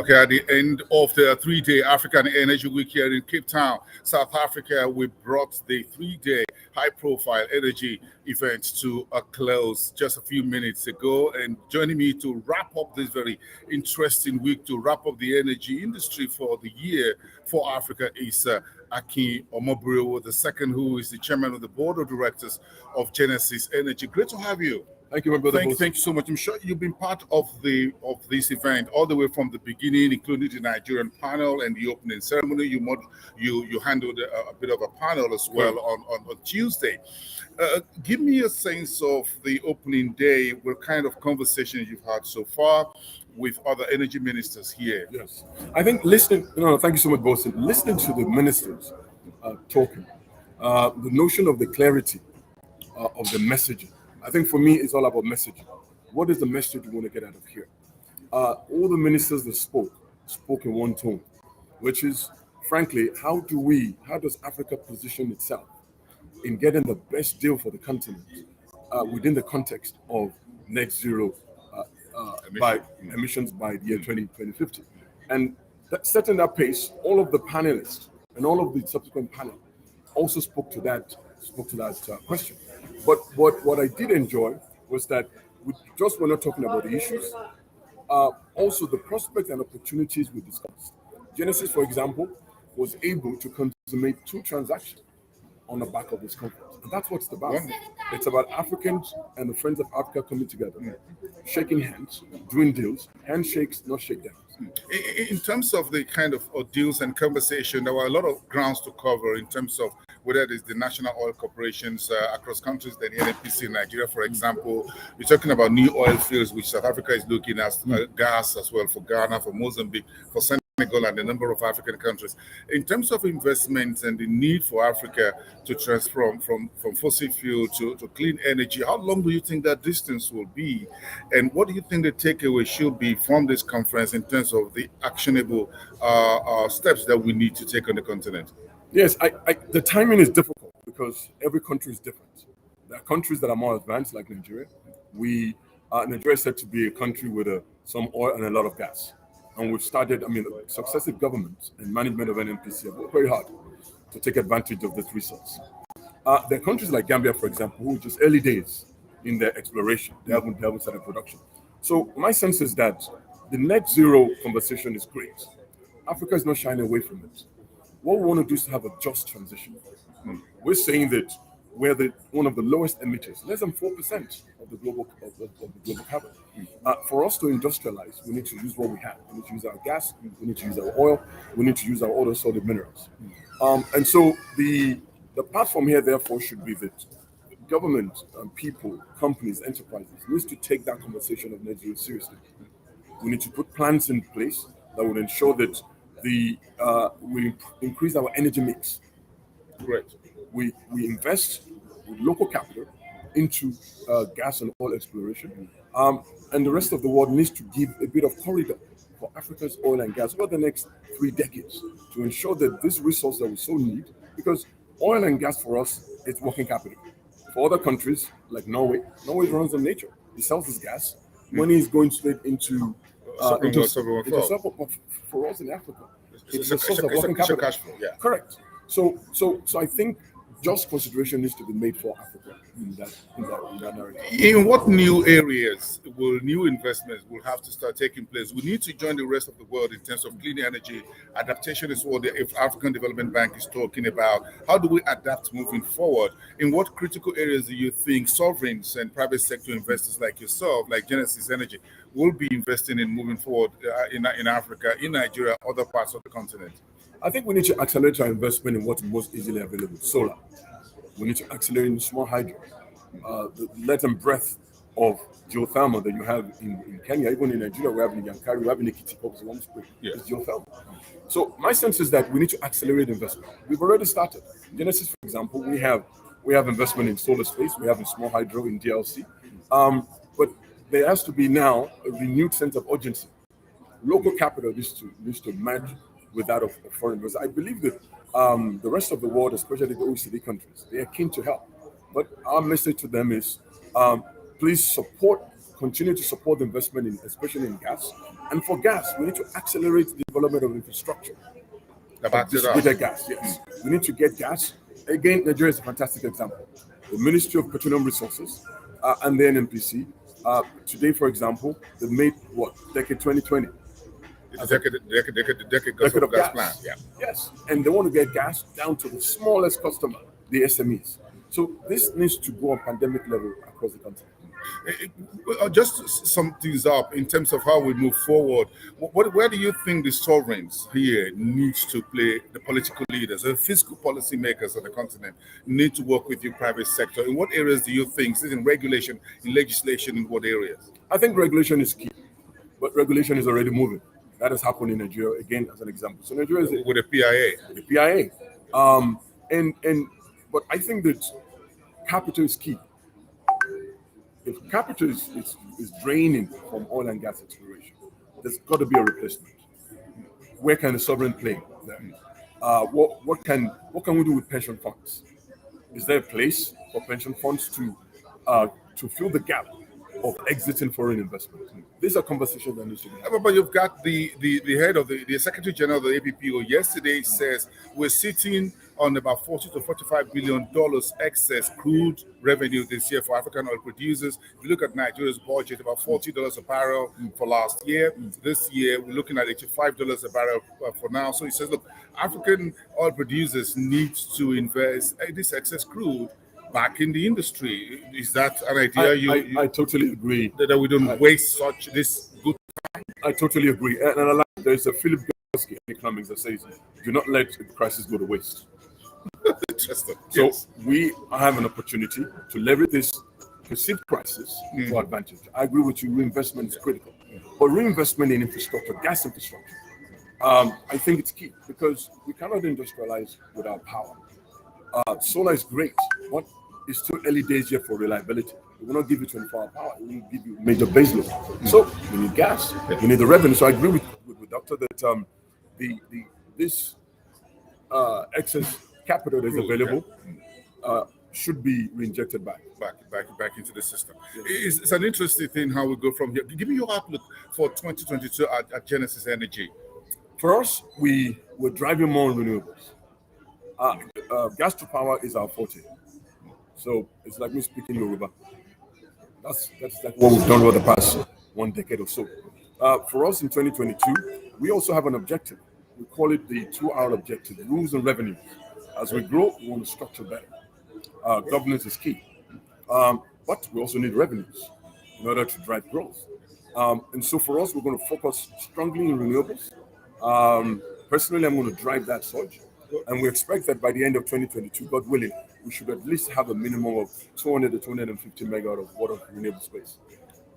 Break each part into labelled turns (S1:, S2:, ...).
S1: Okay, at the end of the 3-day African Energy Week here in Cape Town, South Africa, we brought the 3-day high-profile energy event to a close just a few minutes ago. And joining me to wrap up this very interesting week, to wrap up the energy industry for the year for Africa is Akin Omobrio, the second, who is the chairman of the board of directors of Genesis Energy. Great to have you.
S2: Thank you, my brother.
S1: Thank you so much. I'm sure you've been part of this event all the way from the beginning, including the Nigerian panel and the opening ceremony. You handled a bit of a panel as well on Tuesday. Give me a sense of the opening day. What kind of conversations you've had so far with other energy ministers here?
S2: Yes, I think listening. Thank you so much, Bosin. Listening to the ministers talking, the notion of the clarity of the messaging. I think for me, it's all about messaging. What is the message we want to get out of here? All the ministers that spoke in one tone, which is, frankly, how does Africa position itself in getting the best deal for the continent within the context of net zero by emissions by the year 2050? And setting that pace, all of the panelists and all of the subsequent panel also spoke to that question. But what I did enjoy was that we just were not talking about the issues, also the prospects and opportunities we discussed. Genesis, for example, was able to consummate 2 transactions on the back of this conference. And that's what it's about.
S1: Wonderful.
S2: It's about Africans and the Friends of Africa coming together, shaking hands, doing deals, handshakes, not shakedowns.
S1: In terms of the kind of deals and conversation, there were a lot of grounds to cover in terms of whether it is the national oil corporations across countries, the NNPC in Nigeria, for example. We're talking about new oil fields, which South Africa is looking at, gas as well for Ghana, for Mozambique, for Senegal, and a number of African countries. In terms of investments and the need for Africa to transform from fossil fuel to clean energy, how long do you think that distance will be? And what do you think the takeaway should be from this conference in terms of the actionable steps that we need to take on the continent?
S2: Yes, the timing is difficult because every country is different. There are countries that are more advanced, like Nigeria. Nigeria is said to be a country with some oil and a lot of gas. And we've started, successive governments and management of NNPC have worked very hard to take advantage of this resource. There are countries like Gambia, for example, who are just early days in their exploration. They haven't started production. So my sense is that the net zero conversation is great. Africa is not shying away from it. What we want to do is to have a just transition. We're saying that we're one of the lowest emitters, less than 4% of the global carbon. For us to industrialize, we need to use what we have. We need to use our gas, we need to use our oil, we need to use our other solid minerals. And so the platform here, therefore, should be that government, people, companies, enterprises needs to take that conversation of net zero seriously. We need to put plans in place that would ensure that we increase our energy mix.
S1: Great.
S2: We invest with local capital into gas and oil exploration, and the rest of the world needs to give a bit of corridor for Africa's oil and gas over the next 3 decades to ensure that this resource that we so need, because oil and gas for us is working capital. For other countries like Norway runs on nature. It sells its gas. Money is going straight into for us in Africa. It's a source of working capital.
S1: Cash flow, yeah.
S2: Correct. So I think just consideration needs to be made for Africa in that narrative.
S1: In what new areas will new investments will have to start taking place? We need to join the rest of the world in terms of clean energy. Adaptation is what the African Development Bank is talking about. How do we adapt moving forward? In what critical areas do you think sovereigns and private sector investors like yourself, like Genesis Energy, will be investing in moving forward in Africa, in Nigeria, other parts of the continent?
S2: I think we need to accelerate our investment in what's most easily available, solar. We need to accelerate in small hydro. The length and breadth of geothermal that you have in Kenya, even in Nigeria, we have in Yankari, we have in Ekiti, Long Spring, it's geothermal. So my sense is that we need to accelerate investment. We've already started. Genesis, for example, we have investment in solar space, we have in small hydro in DLC. But there has to be now a renewed sense of urgency. Local capital needs to match with that of foreign investors. I believe that the rest of the world, especially the OECD countries, they are keen to help. But our message to them is, please support continue to support the investment in, especially in gas. And for gas, we need to accelerate the development of infrastructure.
S1: About it all.
S2: Distributed gas, yes. We need to get gas. Again, Nigeria is a fantastic example. The Ministry of Petroleum Resources and the NNPC, today, for example, they made what? Decade 2020.
S1: Decade of gas plan. Yeah.
S2: Yes. And they want to get gas down to the smallest customer, the SMEs. So this needs to go on pandemic level across the country.
S1: Just to sum things up in terms of how we move forward, where do you think the sovereigns here needs to play, the political leaders, the fiscal policy makers of the continent need to work with the private sector? In what areas do you think, is it in regulation, in legislation, in what areas?
S2: I think regulation is key, but regulation is already moving. That has happened in Nigeria, again, as an example. So Nigeria is
S1: with the PIA.
S2: The PIA. But I think that capital is key. If capital is draining from oil and gas exploration, there's got to be a replacement. Where can the sovereign play there? What can we do with pension funds? Is there a place for pension funds to fill the gap of exiting foreign investment? These are conversations that need to be had.
S1: But you've got the head of the Secretary General of the APPO yesterday says we're sitting on about $40 to $45 billion excess crude revenue this year for African oil producers. If you look at Nigeria's budget, about $40 a barrel for last year. This year, we're looking at $85 a barrel for now. So he says, look, African oil producers need to invest this excess crude back in the industry. Is that an idea?
S2: I totally agree.
S1: That we don't waste this good time?
S2: I totally agree. And there's a Philip Gosky in economics that says, do not let the crisis go to waste.
S1: Interesting.
S2: So
S1: yes.
S2: We have an opportunity to leverage this perceived crisis to our advantage. I agree with you, reinvestment is critical. But reinvestment in infrastructure, gas infrastructure, I think it's key because we cannot industrialize without power. Solar is great, but it's still early days yet for reliability. We will not give you 24-hour power. We will give you major baseload. So we need gas. We need the revenue. So I agree with Doctor that this excess capital that is available should be reinjected back
S1: into the system. Yes. It's an interesting thing how we go from here. Give me your outlook for 2022 at Genesis Energy.
S2: For us, we're driving more on renewables. Gas to power is our forte. So it's like me speaking Yoruba. That's like what we've done over the past 1 decade or so. For us in 2022, we also have an objective. We call it the 2-hour objective, rules and revenues. As we grow, we want to structure better. Governance is key. But we also need revenues in order to drive growth. And so for us, we're going to focus strongly in renewables. Personally, I'm going to drive that surge. And we expect that by the end of 2022, God willing, we should at least have a minimum of 200 to 250 megawatt of water renewable space.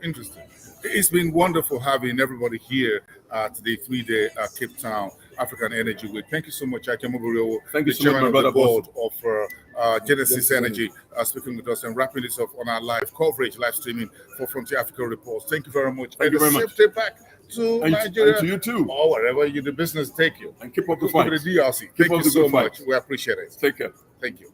S1: Interesting. It's been wonderful having everybody here at the 3-day Cape Town African Energy Week. Thank you so much, Akem Oboriowo,
S2: the
S1: chairman of the board of Genesis Energy, speaking with us and wrapping this up on our live coverage, live streaming for Frontier Africa Reports. Thank you very much.
S2: Thank you very much.
S1: Safe day back to Nigeria.
S2: And to you too.
S1: Or wherever the business take you.
S2: And keep up the fight.
S1: Thank you so much. We appreciate it.
S2: Take care.
S1: Thank you.